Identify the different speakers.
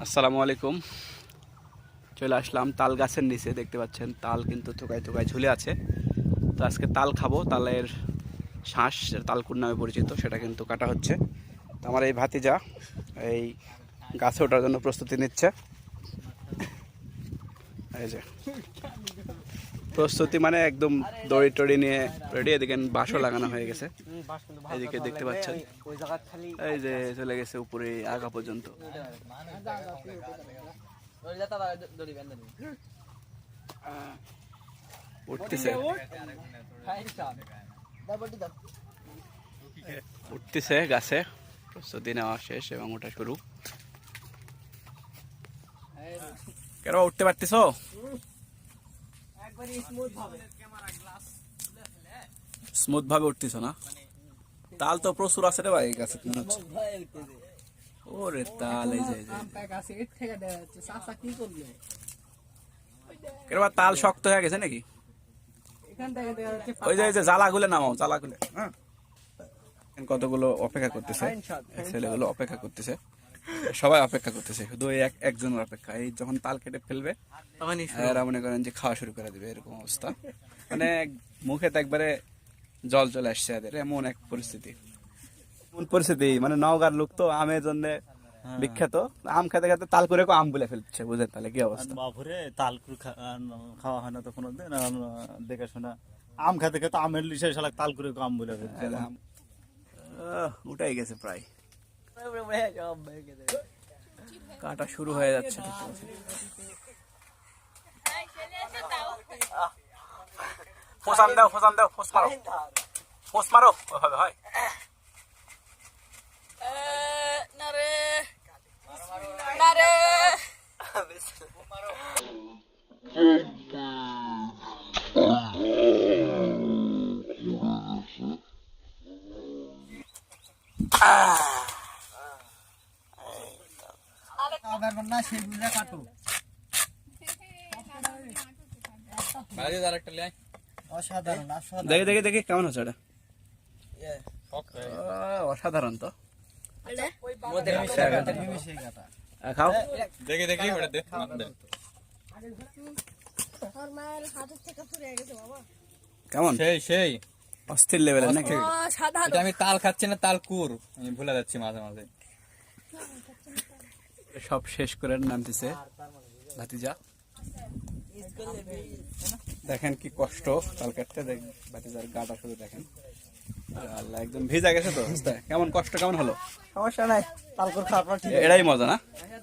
Speaker 1: আসসালামু আলাইকুম। চলে আসলাম তাল গাছের নিচে। দেখতে পাচ্ছেন তাল কিন্তু থোকায় থোকায় ঝুলে আছে। তো আজকে তাল খাবো। তালের শাঁস, তালকুর নামে পরিচিত, সেটা কিন্তু কাটা হচ্ছে। তো আমার এই ভাতিজা এই গাছে ওঠার জন্য প্রস্তুতি নিচ্ছে। এই যে প্রস্তুতি মানে একদম দড়ি টড়ি নিয়ে রেডি। এদিকে বাঁশও লাগানো হয়ে গেছে। এদিকে দেখতে পাচ্ছেন এই যে চলে গেছে উপরে আগা পর্যন্ত। উঠতেছে উঠতেছে গাছে। প্রস্তুতি নেওয়া শেষ এবং ওটা শুরু। কেন উঠতে পারতেছো? স্মুথ ভাবে উঠতেছো না? তাল তো প্রচুর আছে রে ভাই গাছে। মনে হচ্ছে ওরে তাল। এই যে কেন তাল শক্ত হয়ে গেছে নাকি? ওই যে জ্বালা গুলে নামাও, জ্বালা গুলে। হ্যাঁ, কতগুলো অপেক্ষা করতেছে, ছেলেগুলো অপেক্ষা করতেছে, সবাই অপেক্ষা করতেছে, শুধু একজনের অপেক্ষা। এই যখন তাল কেটে ফেলবে এরা মনে করেন যে খাওয়া শুরু করে দিবে, এরকম অবস্থা। মানে মুখে তো একবারে জল চলে আসছে এদের, এমন এক পরিস্থিতি। এমন পরিস্থিতি মানে নওগাঁর লোক তো আমের জন্য বিখ্যাত। আম খেতে খেতে তাল করে আম বলে ফেলছে, বুঝেন তাহলে কি অবস্থা।
Speaker 2: বাপুরে তালকুর খাওয়া হয় না তো কোনোদিন, দেখে শোনা আম খেতে খেতে আমের লিসে শালা তালকুরে আম বলে ফেলছে।
Speaker 1: উঠাই গেছে প্রায়, কাটা শুরু হয়ে যাচ্ছে। ফোসান দাও, ফোসান দাও, ফোস মারো, ফোস মারো, ওইভাবে হয়। দেখি দেখি দেখি কেমন হচ্ছে এটা। অসাধারণ তো। খাও
Speaker 2: দেখি দেখি
Speaker 1: কেমন,
Speaker 2: সেই সেই
Speaker 1: অস্থির লেভেলের নাকি?
Speaker 2: এটা আমি তাল খাচ্ছি না, তালকুর আমি ভুলে যাচ্ছি মাঝে মাঝে।
Speaker 1: সব শেষ করে নামতেছে ভাতিজা। দেখেন কি কষ্ট তাল কাটতে। ভাতিজার গাটা শুধু দেখেন, আল্লাহ একদম ভিজা গেছে তো। কেমন কষ্ট, কেমন হলো?
Speaker 3: সমস্যা নাই, তালকুর খাওয়ার পর
Speaker 1: এটাই মজা না?